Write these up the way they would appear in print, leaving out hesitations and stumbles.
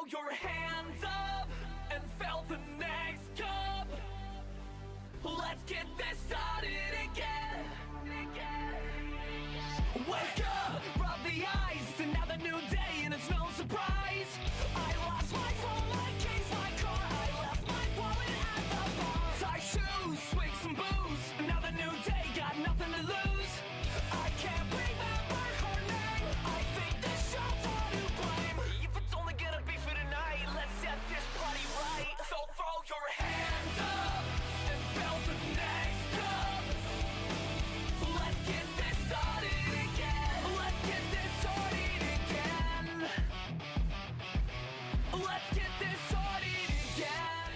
your hands up and fill the next cup. Let's get this started again. Wake up, rub the eyes, another new day and it's no surprise. I lost my phone, my keys, my car, I left my wallet at the bar. Tie shoes, swig some booze, another new day, got nothing to lose. I can't remember her name, I think this show's all to blame. If it's only gonna be for tonight, let's set this party right. So throw your hands up and fill the next cup. Let's get this started again. Let's get this started again. Let's get this started again.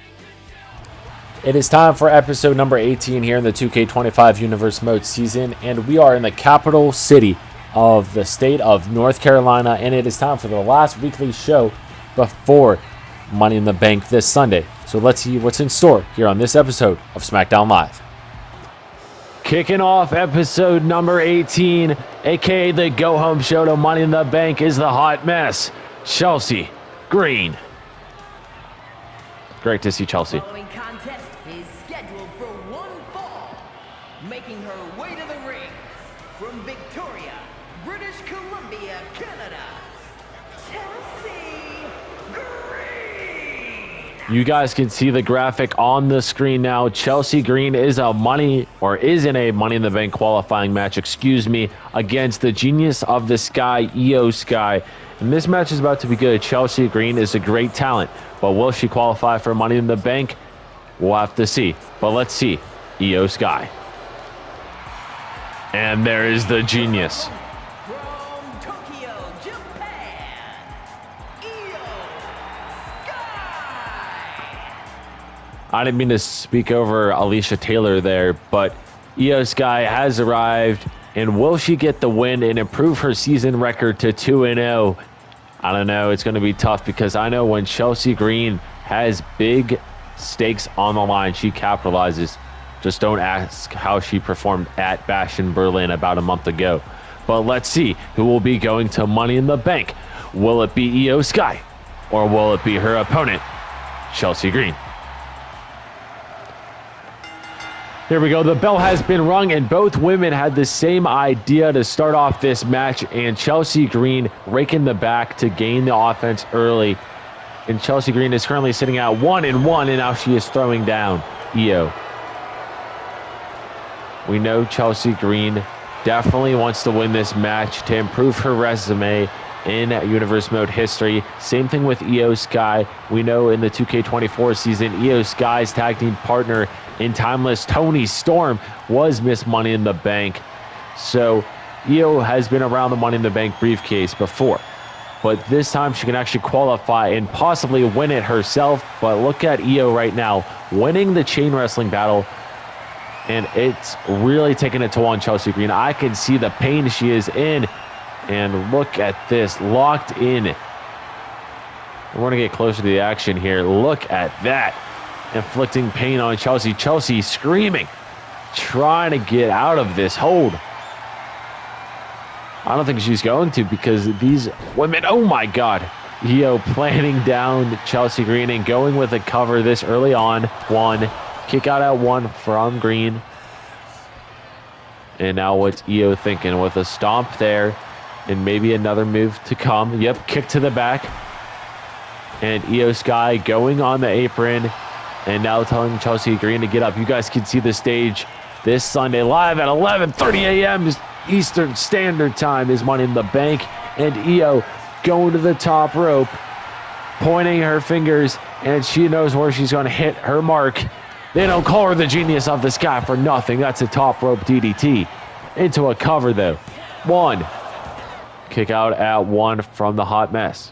It is time for episode number 18 here in the 2K25 Universe Mode season, and we are in the capital city of the state of North Carolina, and it is time for the last weekly show before Money in the Bank this Sunday. So let's see what's in store here on this episode of Smackdown Live. Kicking off episode number 18, aka the go home show to Money in the Bank, is the hot mess, Chelsea Green. Great to see Chelsea. Following contest is scheduled for one fall. Making her way to the ring from Victoria, British Columbia, Canada, Chelsea Green. You guys can see the graphic on the screen now. Chelsea Green is in a Money in the Bank qualifying match, against the Genius of the Sky, Io Sky. And this match is about to be good. Chelsea Green is a great talent, but will she qualify for Money in the Bank? We'll have to see. But let's see. Io Sky. And there is the Genius. From Tokyo, Japan, Io Sky. I didn't mean to speak over Alicia Taylor there, but Io Sky has arrived. And will she get the win and improve her season record to 2-0? I don't know. It's going to be tough because I know when Chelsea Green has big stakes on the line, she capitalizes. Just don't ask how she performed at Bash in Berlin about a month ago. But let's see who will be going to Money in the Bank. Will it be Io Sky or will it be her opponent, Chelsea Green? Here we go. The bell has been rung, and both women had the same idea to start off this match, and Chelsea Green raking the back to gain the offense early. And Chelsea Green is currently sitting at 1-1, and now she is throwing down Io. We know Chelsea Green definitely wants to win this match to improve her resume in Universe Mode history. Same thing with Io Sky. We know in the 2K24 season, Io Sky's tag team partner in Timeless, Toni Storm, was Miss Money in the Bank. So Io has been around the Money in the Bank briefcase before, but this time she can actually qualify and possibly win it herself. But look at Io right now, winning the chain wrestling battle, and it's really taking a toll on Chelsea Green. I can see the pain she is in, and look at this, locked in. We're going to get closer to the action here. Look at that. Inflicting pain on Chelsea. Chelsea screaming, trying to get out of this hold. I don't think she's going to, because these women, oh my God. Io planning down Chelsea Green and going with a cover this early on. One, kick out at one from Green. And now what's Io thinking? With a stomp there and maybe another move to come. Yep, kick to the back. And Io Sky going on the apron. And now telling Chelsea Green to get up. You guys can see the stage this Sunday live at 11:30 a.m. Eastern Standard Time is Money in the Bank. And Io going to the top rope, pointing her fingers, and she knows where she's going to hit her mark. They don't call her the Genius of the Sky for nothing. That's a top rope DDT. Into a cover, though. One. Kick out at one from the hot mess.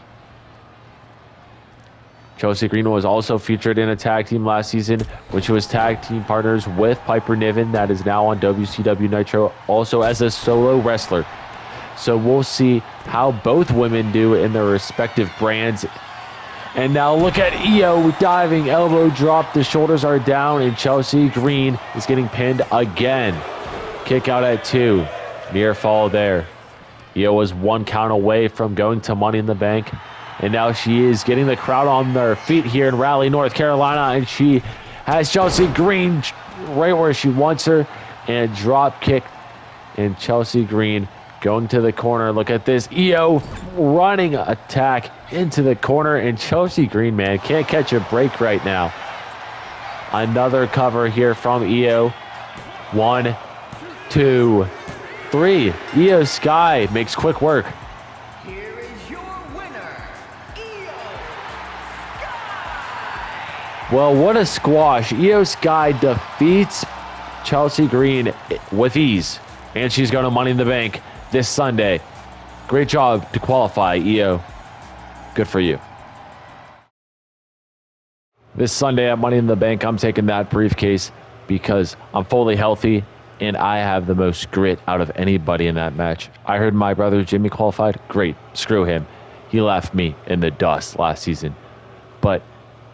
Chelsea Green was also featured in a tag team last season, which was tag team partners with Piper Niven, that is now on WCW Nitro, also as a solo wrestler. So we'll see how both women do in their respective brands. And now look at Io diving, elbow drop, the shoulders are down, and Chelsea Green is getting pinned again. Kick out at two. Near fall there. Io was one count away from going to Money in the Bank. And now she is getting the crowd on their feet here in Raleigh, North Carolina. And she has Chelsea Green right where she wants her. And drop kick. And Chelsea Green going to the corner. Look at this. EO running attack into the corner. And Chelsea Green, man, can't catch a break right now. Another cover here from EO. 1, 2, 3. EO Sky makes quick work. Here is your winner, Io Sky. Well, what a squash. EO Sky defeats Chelsea Green with ease. And she's going to Money in the Bank this Sunday. Great job to qualify, EO. Good for you. This Sunday at Money in the Bank, I'm taking that briefcase because I'm fully healthy and I have the most grit out of anybody in that match. I heard my brother Jimmy qualified. Great. Screw him. He left me in the dust last season. But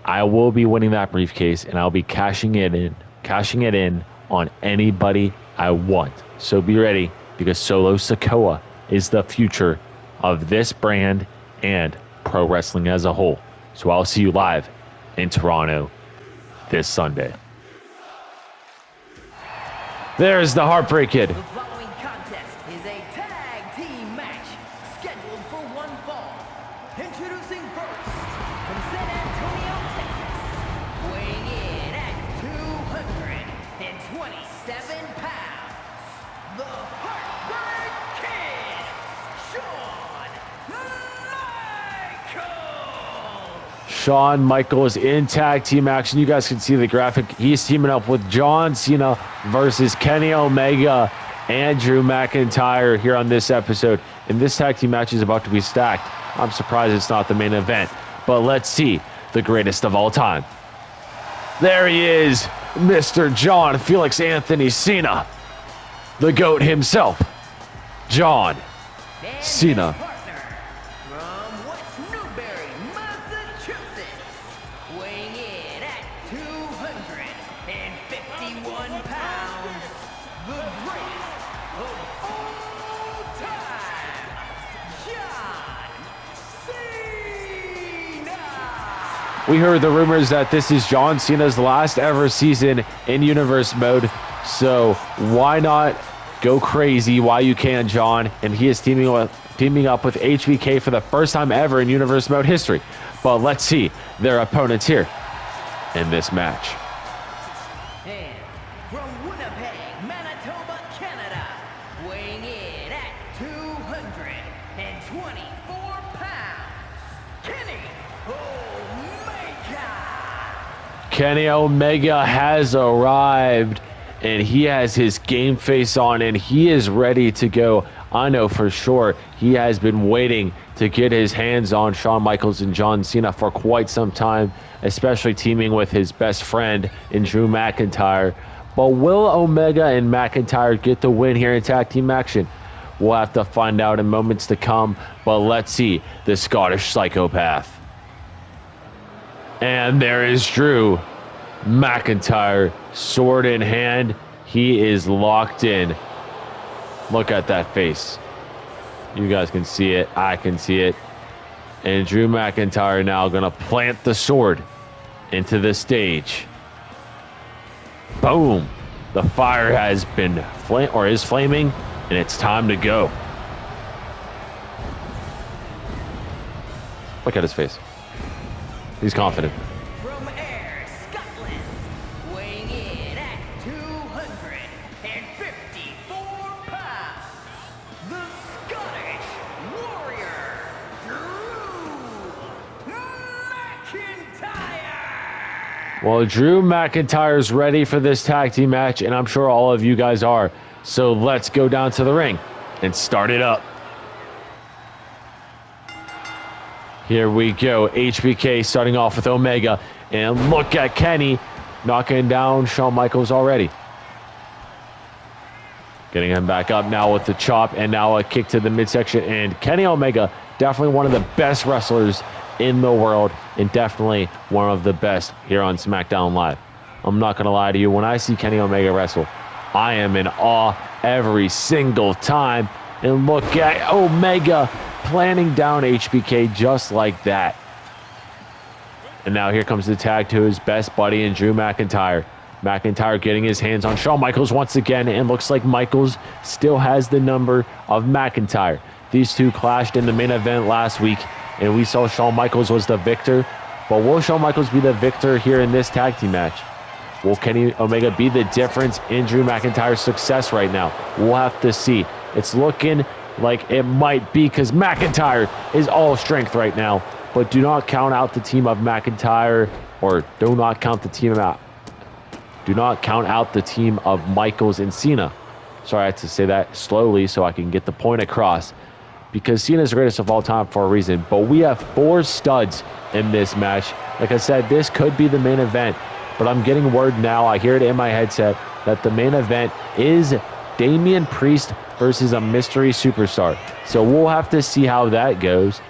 I will be winning that briefcase and I'll be cashing it in on anybody I want. So be ready because Solo Sikoa is the future of this brand and pro wrestling as a whole. So I'll see you live in Toronto this Sunday. There's the Heartbreak Kid. The following contest is a tag team match scheduled for one fall. Introducing first, from San Antonio, Texas, weighing in at 227 pounds, the Heartbreak Kid, Shawn Michaels. Shawn Michaels in tag team action. You guys can see the graphic. He's teaming up with John Cena versus Kenny Omega and Drew McIntyre here on this episode. And this tag team match is about to be stacked. I'm surprised it's not the main event. But let's see the greatest of all time. There he is, Mr. John Felix Anthony Cena. The GOAT himself, John And Cena. his partner, from West Newbury, Massachusetts, weighing in at 251 pounds, the greatest of all time, John Cena. We heard the rumors that this is John Cena's last ever season in Universe mode. So why not go crazy while you can, John? And he is teaming up with HBK for the first time ever in Universe mode history. But let's see their opponents here in this match. And from Winnipeg, Manitoba, Canada, weighing in at 224 pounds, Kenny Omega. Kenny Omega has arrived and he has his game face on and he is ready to go. I know for sure he has been waiting to get his hands on Shawn Michaels and John Cena for quite some time, especially teaming with his best friend in Drew McIntyre. But will Omega and McIntyre get the win here in tag team action? We'll have to find out in moments to come, but let's see the Scottish psychopath. And there is Drew McIntyre, sword in hand. He is locked in. Look at that face. You guys can see it. I can see it. And Drew McIntyre now going to plant the sword into the stage. Boom. The fire has been is flaming, and it's time to go. Look at his face. He's confident. From Ayr, Scotland, weighing in at 254 pounds, the Scottish Warrior, Drew McIntyre. Well, Drew McIntyre's ready for this tag team match, and I'm sure all of you guys are. So let's go down to the ring and start it up. Here we go. HBK starting off with Omega. And look at Kenny knocking down Shawn Michaels already. Getting him back up now with the chop and now a kick to the midsection. And Kenny Omega, definitely one of the best wrestlers in the world and definitely one of the best here on Smackdown Live. I'm not going to lie to you. When I see Kenny Omega wrestle, I am in awe every single time. And look at Omega planning down HBK just like that. And now here comes the tag to his best buddy and Drew McIntyre. McIntyre getting his hands on Shawn Michaels once again, and looks like Michaels still has the number of McIntyre. These two clashed in the main event last week, and we saw Shawn Michaels was the victor. But will Shawn Michaels be the victor here in this tag team match? Will Kenny Omega be the difference in Drew McIntyre's success right now? We'll have to see. It's looking like it might be, because McIntyre is all strength right now. But do not count out the team of McIntyre, or do not count the team out. Do not count out the team of Michaels and Cena. Sorry, I had to say that slowly so I can get the point across. Because Cena is the greatest of all time for a reason. But we have 4 studs in this match. Like I said, this could be the main event. But I'm getting word now, I hear it in my headset, that the main event is Damian Priest versus a mystery superstar. So we'll have to see how that goes.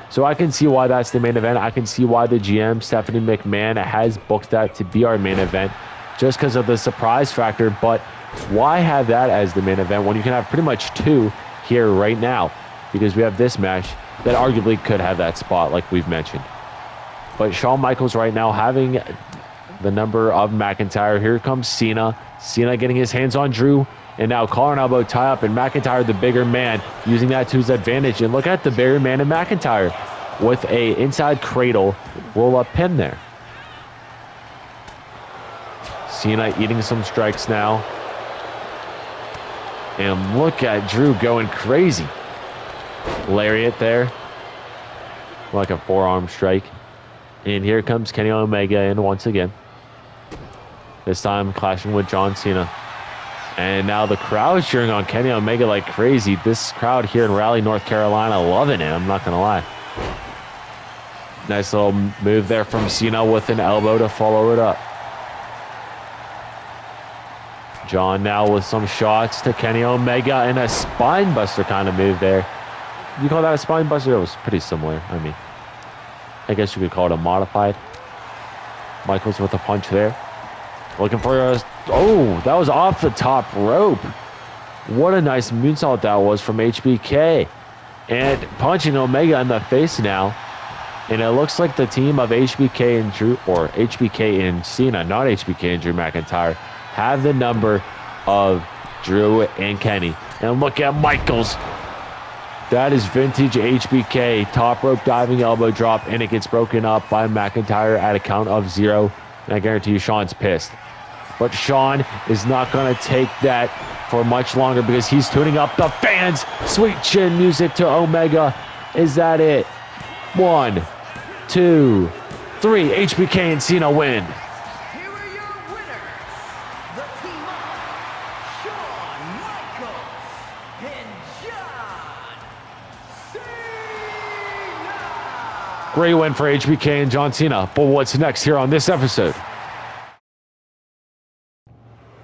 So I can see why that's the main event. I can see why the GM, Stephanie McMahon, has booked that to be our main event, just because of the surprise factor. But why have that as the main event when you can have pretty much 2 here right now? Because we have this match that arguably could have that spot, like we've mentioned. But Shawn Michaels right now having the number of McIntyre. Here comes Cena. Cena getting his hands on Drew. And now collar and elbow tie up, and McIntyre, the bigger man, using that to his advantage. And look at the bigger man in McIntyre with a inside cradle roll-up pin there. Cena eating some strikes now. And look at Drew going crazy. Lariat there. Like a forearm strike. And here comes Kenny Omega in once again. This time clashing with John Cena. And now the crowd cheering on Kenny Omega like crazy. This crowd here in Raleigh, North Carolina, loving it. I'm not going to lie. Nice little move there from Cena with an elbow to follow it up. John now with some shots to Kenny Omega and a spine buster kind of move there. You call that a spine buster? It was pretty similar. I mean, I guess you could call it a modified. Michaels with a punch there. Looking for a... Oh, that was off the top rope. What a nice moonsault that was from HBK. And punching Omega in the face now. And it looks like the team of HBK and Drew, or HBK and Cena, not HBK and Drew McIntyre, have the number of Drew and Kenny. And look at Michaels. That is vintage HBK. Top rope diving elbow drop, and it gets broken up by McIntyre at a count of 0. And I guarantee you Shawn's pissed. But Shawn is not going to take that for much longer because he's tuning up the fans. Sweet chin music to Omega. Is that it? 1, 2, 3. HBK and Cena win. Here are your winners, the team of Shawn Michaels and John Cena. Great win for HBK and John Cena. But what's next here on this episode?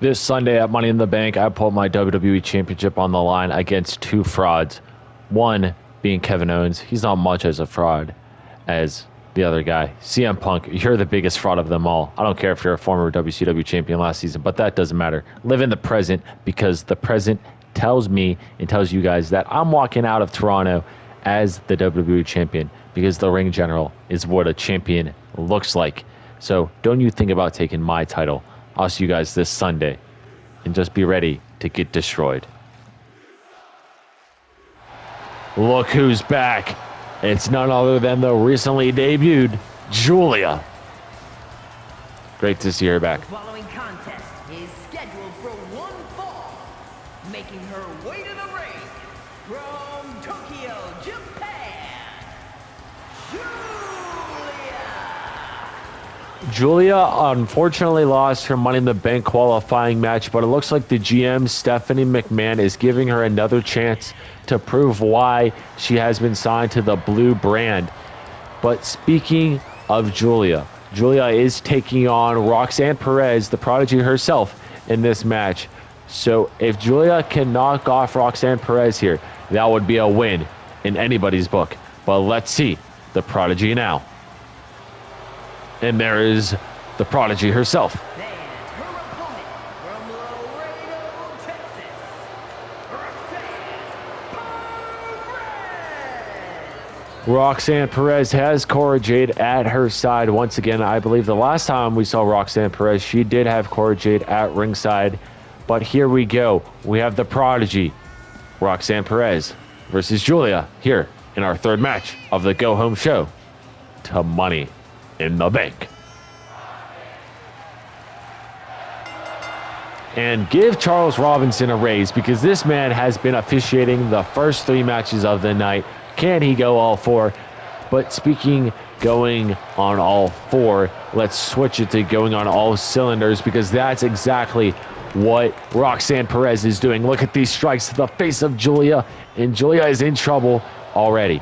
This Sunday at Money in the Bank, I put my WWE Championship on the line against 2 frauds. One being Kevin Owens. He's not much as a fraud as the other guy. CM Punk, you're the biggest fraud of them all. I don't care if you're a former WCW champion last season, but that doesn't matter. Live in the present, because the present tells me and tells you guys that I'm walking out of Toronto as the WWE champion, because the ring general is what a champion looks like. So don't you think about taking my title. I'll see you guys this Sunday, and just be ready to get destroyed. Look who's back. It's none other than the recently debuted Giulia. Great to see her back. The following contest is scheduled for 1 fall, making her way to the ring from Tokyo, Japan, Giulia unfortunately lost her Money in the Bank qualifying match, but it looks like the GM, Stephanie McMahon, is giving her another chance to prove why she has been signed to the blue brand. But speaking of Giulia, Giulia is taking on Roxanne Perez, the prodigy herself, in this match. So if Giulia can knock off Roxanne Perez here, that would be a win in anybody's book. But let's see the prodigy now. And there is the prodigy herself. and her opponent from Laredo, Texas, Roxanne Perez. Roxanne Perez has Cora Jade at her side once again. I believe the last time we saw Roxanne Perez, she did have Cora Jade at ringside. But here we go. We have the Prodigy, Roxanne Perez versus Giulia here in our third match of the Go Home show to Money in the Bank. And give Charles Robinson a raise because this man has been officiating the first 3 matches of the night. Can he go all 4? But speaking going on all 4, let's switch it to going on all cylinders because that's exactly what Roxanne Perez is doing. Look at these strikes to the face of Giulia, and Giulia is in trouble already.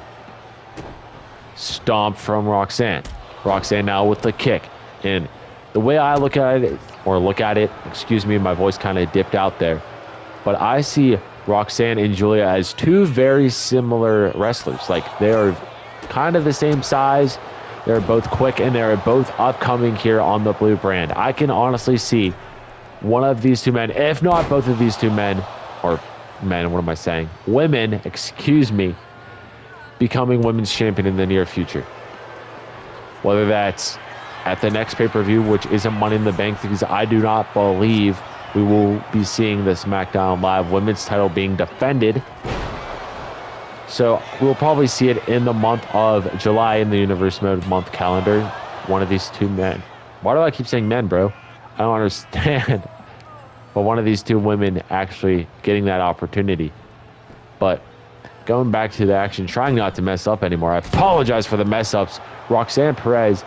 Stomp from Roxanne. Roxanne now with the kick. And the way I look at it, excuse me, my voice kind of dipped out there. But I see Roxanne and Giulia as 2 very similar wrestlers. Like, they are kind of the same size. They're both quick, and they're both upcoming here on the blue brand. I can honestly see one of these 2 men, if not both of these 2 men, or men, what am I saying? Women, excuse me, becoming women's champion in the near future. Whether that's at the next pay-per-view, which isn't Money in the Bank, because I do not believe we will be seeing the SmackDown Live women's title being defended. So we'll probably see it in the month of July in the Universe Mode month calendar. One of these 2 men. Why do I keep saying men, bro? I don't understand. But one of these 2 women actually getting that opportunity. But going back to the action, trying not to mess up anymore. I apologize for the mess ups. Roxanne Perez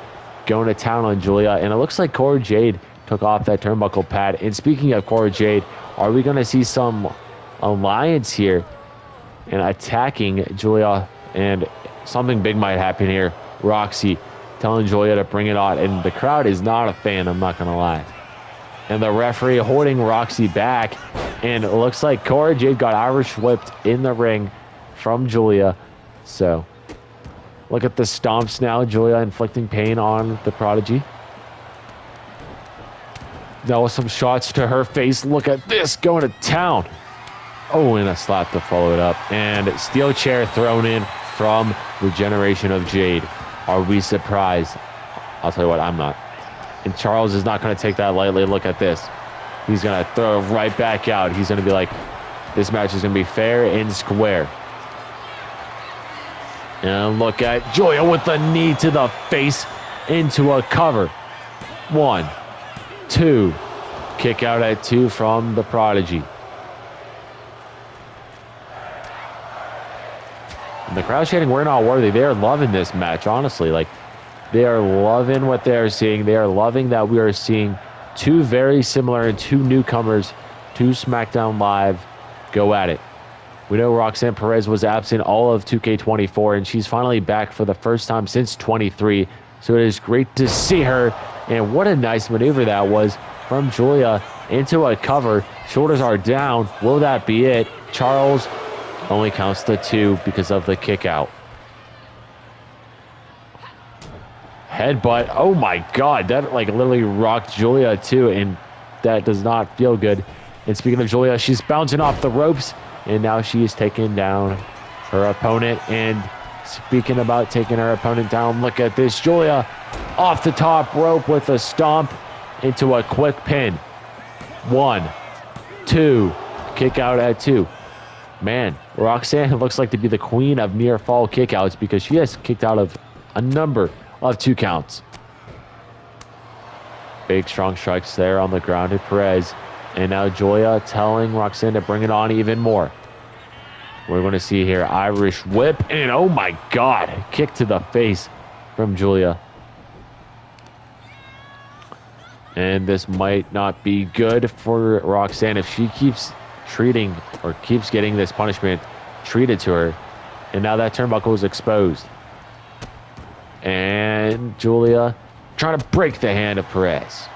going to town on Giulia, and it looks like Cora Jade took off that turnbuckle pad. And speaking of Cora Jade, are we going to see some alliance here and attacking Giulia? And something big might happen here. Roxy telling Giulia to bring it on, and the crowd is not a fan, I'm not going to lie. And the referee holding Roxy back, and it looks like Cora Jade got Irish whipped in the ring from Giulia. So look at the stomps now. Giulia inflicting pain on the Prodigy. Now with some shots to her face. Look at this, going to town. Oh, and a slap to follow it up. And steel chair thrown in from the generation of Jade. Are we surprised? I'll tell you what, I'm not. And Charles is not going to take that lightly. Look at this. He's going to throw it right back out. He's going to be like, this match is going to be fair and square. And look at Giulia with the knee to the face into a cover. 1, 2. Kick out at 2 from the Prodigy. And the crowd chanting, "We're not worthy." They are loving this match, honestly. Like, they are loving what they are seeing. They are loving that we are seeing 2 very similar and 2 newcomers to SmackDown Live go at it. We know Roxanne Perez was absent all of 2K24, and she's finally back for the first time since 23. So it is great to see her. And what a nice maneuver that was from Giulia into a cover. Shoulders are down. Will that be it? Charles only counts to 2 because of the kick out. Headbutt. Oh my God. That like literally rocked Giulia too, and that does not feel good. And speaking of Giulia, she's bouncing off the ropes, and now she is taking down her opponent. And speaking about taking her opponent down, look at this. Giulia off the top rope with a stomp into a quick pin. 1, 2. Kick out at 2. Man, Roxanne looks like to be the queen of near fall kickouts because she has kicked out of a number of 2 counts. Big strong strikes there on the grounded Perez. And now Giulia telling Roxanne to bring it on even more. We're going to see here Irish whip. And oh my God, kick to the face from Giulia. And this might not be good for Roxanne if she keeps treating or keeps getting this punishment treated to her. And now that turnbuckle is exposed. And Giulia trying to break the hand of Perez.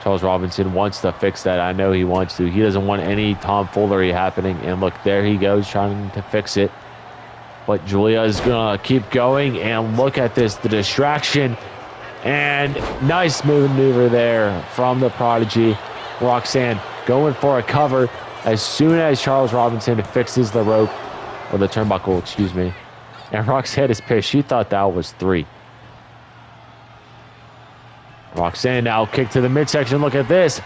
Charles Robinson wants to fix that. I know he wants to. He doesn't want any tomfoolery happening. And look, there he goes trying to fix it. But Giulia is going to keep going. And look at this, the distraction. And nice maneuver there from the Prodigy. Roxanne going for a cover as soon as Charles Robinson fixes the rope, or the turnbuckle, excuse me. And Roxanne is pissed. She thought that was 3. Roxanne now kick to the midsection. Look at this.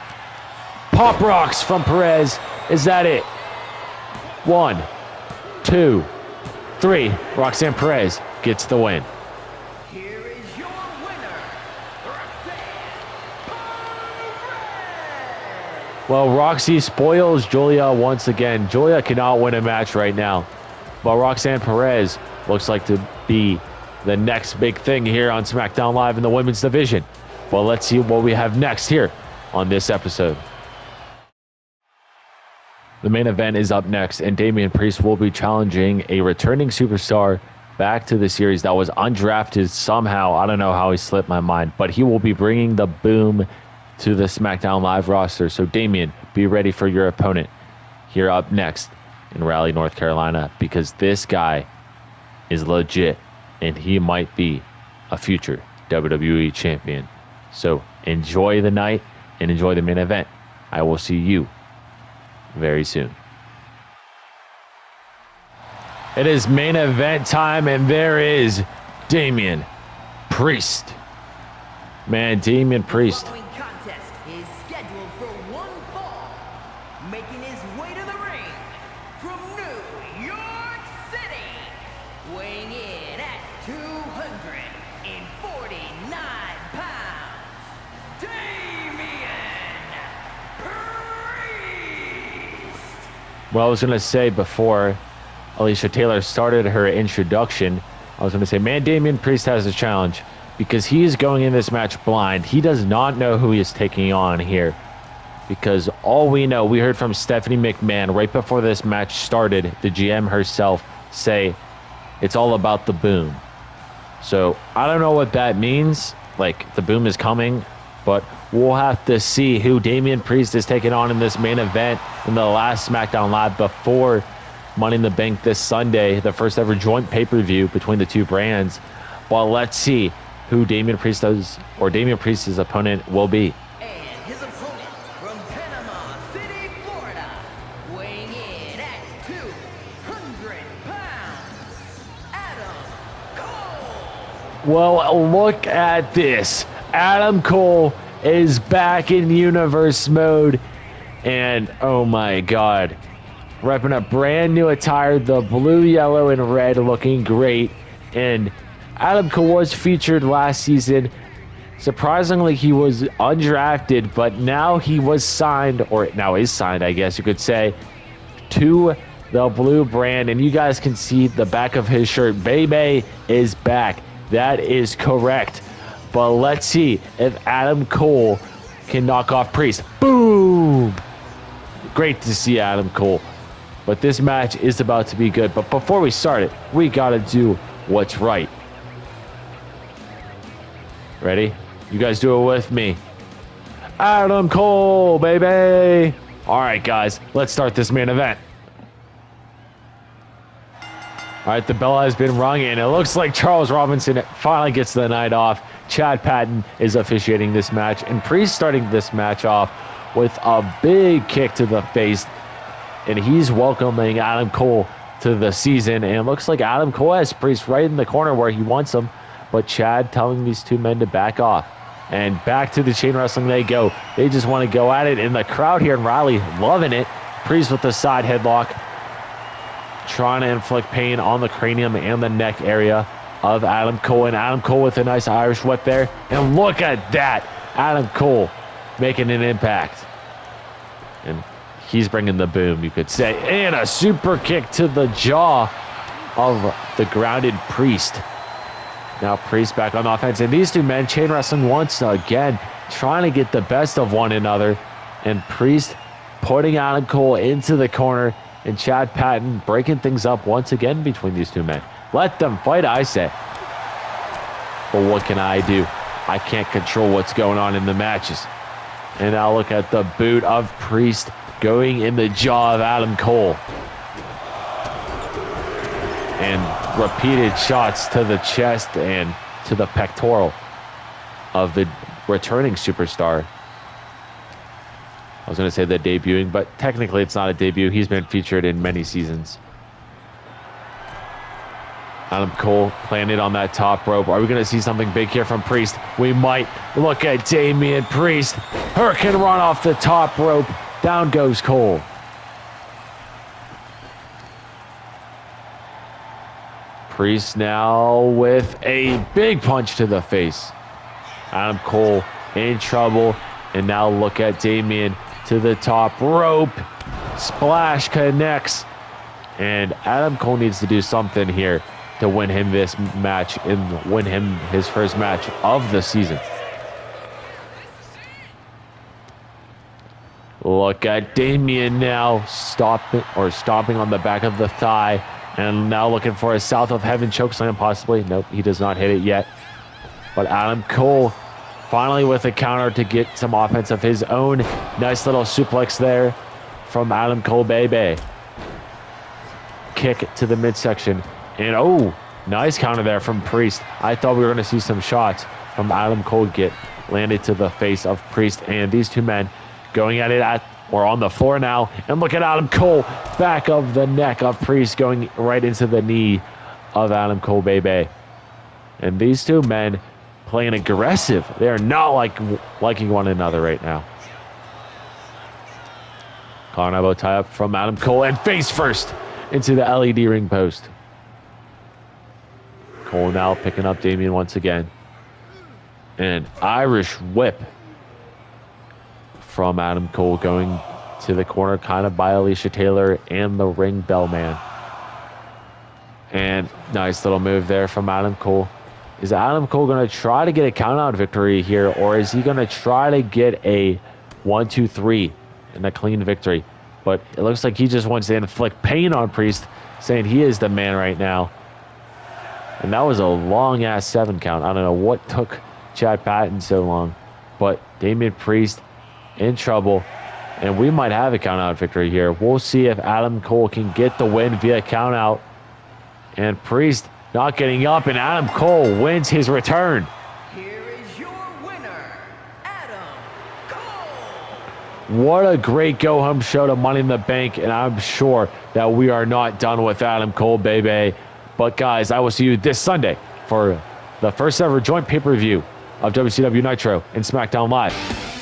Pop rocks from Perez. Is that it? 1, 2, 3. Roxanne Perez gets the win. Here is your winner, Roxanne Perez. Well, Roxy spoils Giulia once again. Giulia cannot win a match right now. But Roxanne Perez looks like to be the next big thing here on Smackdown Live in the women's division. Well, let's see what we have next here on this episode. The main event is up next, and Damian Priest will be challenging a returning superstar back to the series that was undrafted somehow. I don't know how he slipped my mind, but he will be bringing the boom to the SmackDown Live roster. So, Damian, be ready for your opponent here up next in Raleigh, North Carolina, because this guy is legit, and he might be a future WWE champion. So, enjoy the night and enjoy the main event. I will see you very soon. It is main event time, and there is Damian Priest. Man, Damian Priest. The following contest is scheduled for one fall. Making his way to the ring from New York City, weighing in at 249 pounds, Damian Priest. Well, I was going to say before Alicia Taylor started her introduction, I was going to say, man, Damian Priest has a challenge because he is going in this match blind. He does not know who he is taking on here because all we know, we heard from Stephanie McMahon right before this match started, the GM herself, say it's all about the boom. So I don't know what that means, like the boom is coming, but we'll have to see who Damian Priest is taking on in this main event in the last SmackDown Live before Money in the Bank this Sunday, the first ever joint pay-per-view between the two brands. Well, let's see who Damian Priest does, or Damian Priest's opponent will be. And his opponent from Panama City, Florida, weighing in at 200 pounds, Adam Cole. Well, look at this. Adam Cole is back in universe mode, and oh my god, repping a brand new attire, the blue, yellow, and red, looking great. And Adam Cole was featured last season. Surprisingly, he was undrafted, but now he was signed, or now is signed, I guess you could say, to the blue brand. And you guys can see the back of his shirt. Baby is back. That is correct. But let's see if Adam Cole can knock off Priest. Boom! Great to see Adam Cole. But this match is about to be good. But before we start it, we got to do what's right. Ready? You guys do it with me. Adam Cole, baby! All right, guys, let's start this main event. All right, the bell has been rung, and it looks like Charles Robinson finally gets the night off. Chad Patton is officiating this match, and Priest starting this match off with a big kick to the face, and he's welcoming Adam Cole to the season, and it looks like Adam Cole has Priest right in the corner where he wants him, but Chad telling these two men to back off. And back to the chain wrestling they go. They just want to go at it, and the crowd here in Raleigh loving it. Priest with the side headlock, trying to inflict pain on the cranium and the neck area of Adam Cole, and Adam Cole with a nice Irish whip there. And look at that, Adam Cole making an impact. And he's bringing the boom, you could say. And a super kick to the jaw of the grounded Priest. Now Priest back on offense, and these two men chain wrestling once again, trying to get the best of one another. And Priest putting Adam Cole into the corner, and Chad Patton breaking things up once again between these two men. Let them fight, I say. But what can I do? I can't control what's going on in the matches. And now look at the boot of Priest going in the jaw of Adam Cole. And repeated shots to the chest and to the pectoral of the returning superstar. I was going to say the debuting, but technically it's not a debut. He's been featured in many seasons. Adam Cole planted on that top rope. Are we going to see something big here from Priest? We might. Look at Damian Priest. Hurricane run off the top rope. Down goes Cole. Priest now with a big punch to the face. Adam Cole in trouble. And now look at Damian to the top rope. Splash connects. And Adam Cole needs to do something here to win him this match and win him his first match of the season. Look at Damian now stomping on the back of the thigh, and now looking for a South of Heaven chokeslam possibly. Nope, he does not hit it yet. But Adam Cole finally with a counter to get some offense of his own. Nice little suplex there from Adam Cole, baby. Kick to the midsection. And oh, nice counter there from Priest. I thought we were going to see some shots from Adam Cole get landed to the face of Priest. And these two men going at it we're on the floor now. And look at Adam Cole, back of the neck of Priest going right into the knee of Adam Cole, baby. And these two men playing aggressive. They are not liking one another right now. Collar and elbow tie up from Adam Cole and face first into the LED ring post. Cole now picking up Damian once again. And Irish whip from Adam Cole going to the corner kind of by Alicia Taylor and the ring bell man. And nice little move there from Adam Cole. Is Adam Cole going to try to get a count-out victory here, or is he going to try to get a 1-2-3 and a clean victory? But it looks like he just wants to inflict pain on Priest, saying he is the man right now. And that was a long-ass 7 count. I don't know what took Chad Patton so long. But Damian Priest in trouble. And we might have a count-out victory here. We'll see if Adam Cole can get the win via count-out. And Priest not getting up, and Adam Cole wins his return. Here is your winner, Adam Cole. What a great go-home show to Money in the Bank, and I'm sure that we are not done with Adam Cole, baby. But guys, I will see you this Sunday for the first ever joint pay-per-view of WCW Nitro and SmackDown Live.